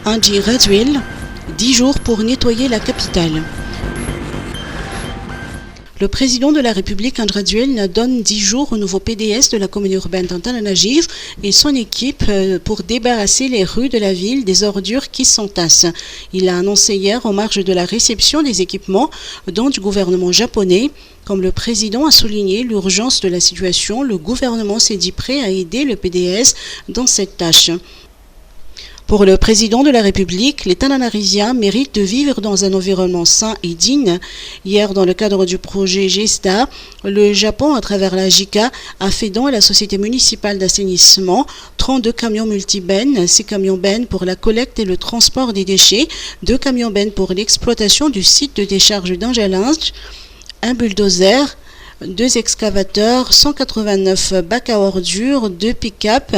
André Radziwiłł, 10 jours pour nettoyer la capitale. Le président de la République, André Radziwiłł, donne 10 jours au nouveau PDS de la commune urbaine d'Antananarivo et son équipe pour débarrasser les rues de la ville des ordures qui s'entassent. Il l'a annoncé hier en marge de la réception des équipements, dont du gouvernement japonais. Comme le président a souligné l'urgence de la situation, le gouvernement s'est dit prêt à aider le PDS dans cette tâche. Pour le président de la République, les Tananarisiens méritent de vivre dans un environnement sain et digne. Hier, dans le cadre du projet GESTA, le Japon, à travers la JICA, a fait don à la société municipale d'assainissement 32 camions multibennes, 6 camions bennes pour la collecte et le transport des déchets, 2 camions bennes pour l'exploitation du site de décharge d'Angelinge, un bulldozer, 2 excavateurs, 189 bacs à ordures, 2 pick-up,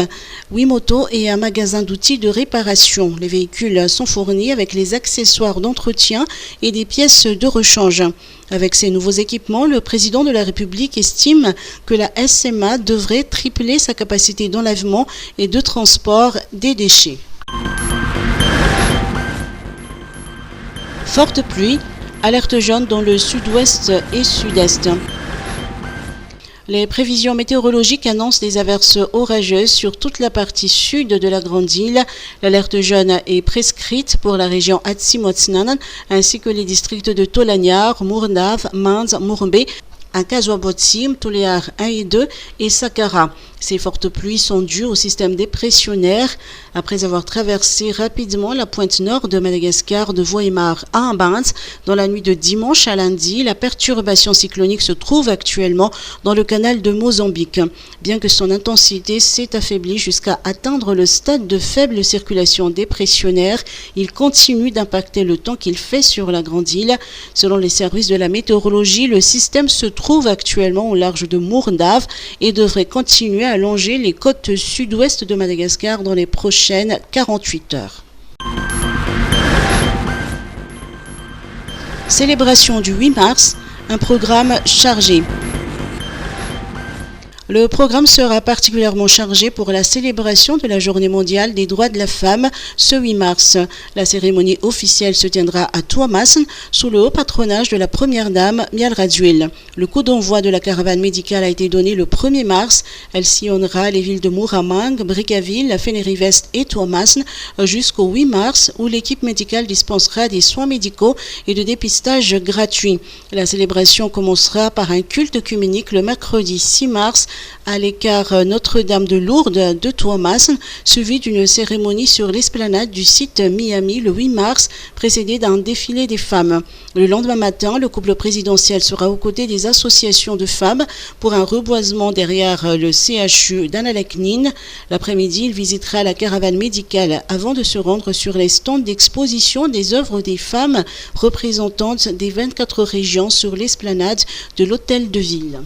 8 motos et un magasin d'outils de réparation. Les véhicules sont fournis avec les accessoires d'entretien et des pièces de rechange. Avec ces nouveaux équipements, le président de la République estime que la SMA devrait tripler sa capacité d'enlèvement et de transport des déchets. Forte pluie, alerte jaune dans le sud-ouest et sud-est. Les prévisions météorologiques annoncent des averses orageuses sur toute la partie sud de la Grande Île. L'alerte jaune est prescrite pour la région Atsimotznanan ainsi que les districts de Tolanyar, Murnaf, Manz, Murumbe, Akazuabotim, Toléar 1 et 2 et Sakara. Ces fortes pluies sont dues au système dépressionnaire. Après avoir traversé rapidement la pointe nord de Madagascar de Vohemar à Ambans, dans la nuit de dimanche à lundi, la perturbation cyclonique se trouve actuellement dans le canal de Mozambique. Bien que son intensité s'est affaiblie jusqu'à atteindre le stade de faible circulation dépressionnaire, il continue d'impacter le temps qu'il fait sur la Grande Île. Selon les services de la météorologie, le système se trouve actuellement au large de Murnaf et devrait continuer à longer les côtes sud-ouest de Madagascar dans les prochaines 48 heures. Célébration du 8 mars, un programme chargé. Le programme sera particulièrement chargé pour la célébration de la Journée mondiale des droits de la femme ce 8 mars. La cérémonie officielle se tiendra à Tuamasan sous le haut patronage de la première dame Mial Radziwiłł. Le coup d'envoi de la caravane médicale a été donné le 1er mars. Elle sillonnera les villes de Muramang, Brickaville, Feneri-Vest et Tuamasan jusqu'au 8 mars où l'équipe médicale dispensera des soins médicaux et de dépistage gratuits. La célébration commencera par un culte œcuménique le mercredi 6 mars à l'écart Notre-Dame de Lourdes de Tuamasan, suivi d'une cérémonie sur l'esplanade du site Miami le 8 mars, précédée d'un défilé des femmes. Le lendemain matin, le couple présidentiel sera aux côtés des associations de femmes pour un reboisement derrière le CHU d'Analeknin. L'après-midi, il visitera la caravane médicale avant de se rendre sur les stands d'exposition des œuvres des femmes représentantes des 24 régions sur l'esplanade de l'Hôtel de Ville.